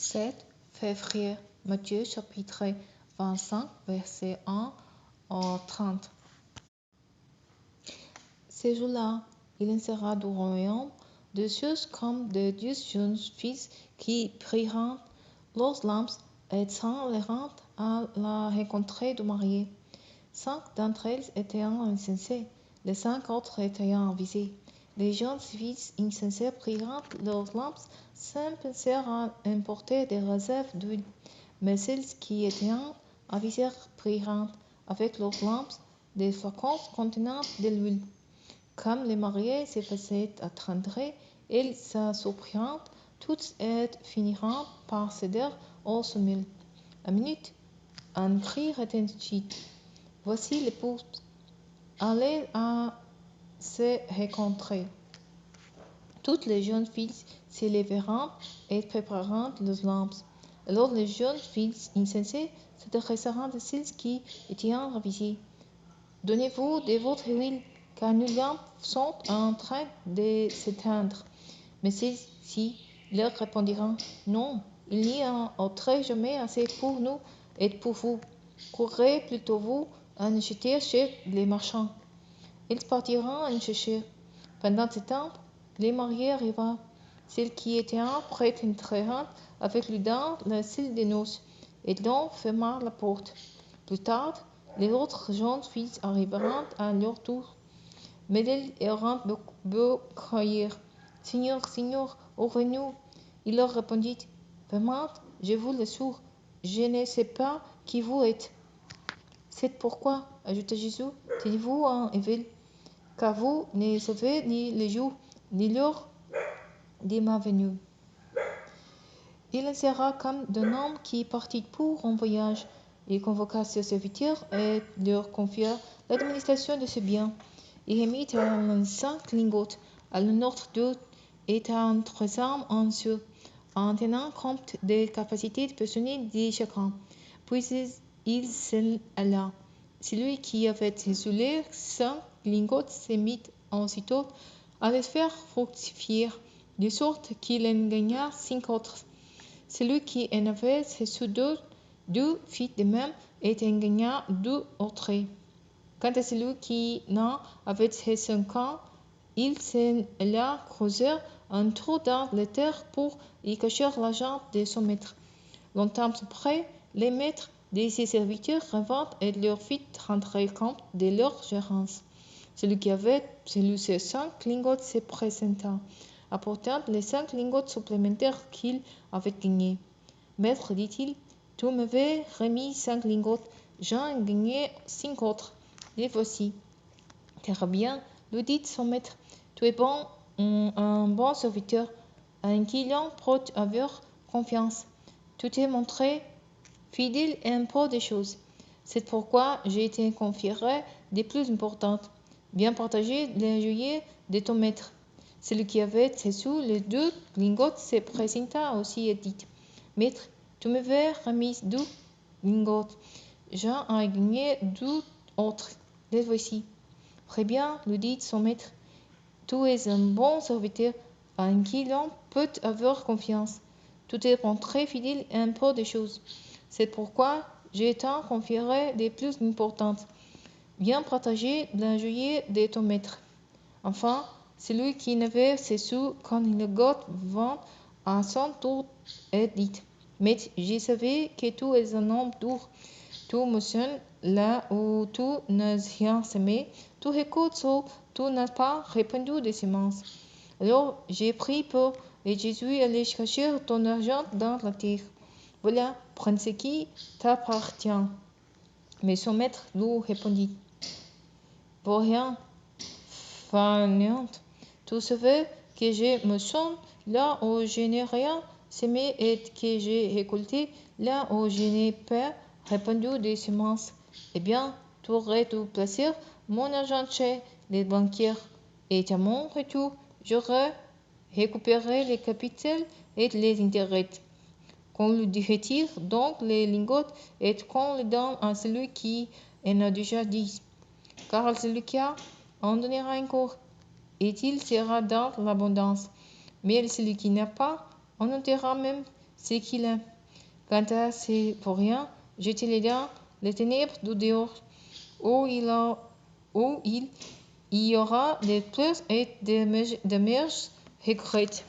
7 février, Matthieu chapitre 25, versets 1 à 30. Ces jours-là, il en sera du royaume de Dieu comme de 10 jeunes filles qui priront leurs lampes et s'en iront à la rencontre du marié. 5 d'entre elles étaient insensées, les 5 autres étaient avisées. Les jeunes filles insensées prirent leurs lampes sans penser à emporter des réserves d'huile. Mais celles qui étaient avisées prirent avec leurs lampes des flacons contenant de l'huile. Comme les mariés se faisaient attendre, elles s'assouplirent toutes et finirent par céder au sommeil. À minute, un cri retentit. Voici l'épouse, allez à se rencontrer. Toutes les jeunes filles se lèveront et prépareront les lampes. Alors les jeunes filles insensées s'adresseront à celles qui étaient avisées. Donnez-vous de votre huile, car nos lampes sont en train de s'éteindre. Mais celles-ci leur répondiront, non, il n'y en aura jamais assez pour nous et pour vous. Courez plutôt vous en acheter chez les marchands. Ils partiront en chercher. Pendant ce temps, les mariés arrivèrent. Celles qui étaient prêtes entrèrent avec lui dans la salle des noces, et l'on ferma la porte. Plus tard, les autres jeunes filles arrivèrent à leur tour. Mais elles errant beaucoup crièrent, Seigneur, Seigneur, ouvre-nous. Il leur répondit, Vraiment, je vous l'assure, je ne sais pas qui vous êtes. C'est pourquoi, ajouta Jésus, tenez-vous en éveil, car vous ne savez ni le jour ni l'heure de ma venue. Il en sera comme d'un homme qui partit pour un voyage. Il convoqua ses serviteurs et leur confia l'administration de ses biens. Il remit à l'un 5 lingots, à l'un autre 2 et à un troisième un sou, en tenant compte des capacités personnelles de chacun. Puis il s'en alla. Celui qui avait reçu 5 lingots se mit aussitôt à les faire fructifier, de sorte qu'il en gagna 5 autres. Celui qui en avait reçu 2 fit de même et en gagna 2 autres. Quant à celui qui n'en avait reçu qu'un, il s'en alla creuser un trou dans la terre pour y cacher l'argent de son maître. Longtemps après, les maîtres de ses serviteurs revinrent et leur fit rendre compte de leur gérance. Celui qui avait reçu ces 5 lingots se présenta, apportant les 5 lingots supplémentaires qu'il avait gagnés. Maître, dit-il, tu m'avais remis 5 lingots, j'en gagnais 5 autres. Les voici. Très bien, lui dit son maître, tu es un bon serviteur, en qui l'on peut avoir confiance. Tu t'es montré fidèle à un peu de choses. C'est pourquoi j'ai été conféré des plus importantes. Bien partager les joyaux de ton maître. Celui qui avait reçu les 2 lingots se présenta aussi et dit, Maître, tu m'avais remis 2 lingots, j'en ai gagné 2 autres. Les voici. Très bien, lui dit son maître, tu es un bon serviteur en qui l'on peut avoir confiance. Tu t'es montré fidèle à un peu de choses. C'est pourquoi j'ai tant conféré des plus importantes. Bien partager la joie de ton maître. Enfin, celui qui n'avait reçu qu'un lingot vint à son tour et dit, Maître, je savais que tu es un homme dur. Tu mentionnes là où tu n'as rien semé, tu récoltes où tu n'as pas répandu de semences. Alors j'ai pris peur et je suis allé chercher ton argent dans la terre. Voilà, prends ce qui t'appartient. Mais son maître lui répondit, pour rien, fainéante, tu savais que je me sens là où je n'ai rien semé et que j'ai récolté là où je n'ai pas répandu des semences. Eh bien, tu aurais dû placer mon argent chez les banquiers, et à mon retour, j'aurais récupéré les capitaux et les intérêts. Qu'on lui retire donc les lingots et qu'on les donne à celui qui en a déjà 10. Car celui qui a en donnera encore, et il sera dans l'abondance. Mais celui qui n'a pas en ôtera même ce qu'il est. Quant à ses vauriens, jetez-les dans les ténèbres du dehors, où il y aura des pleurs et des mers regrets.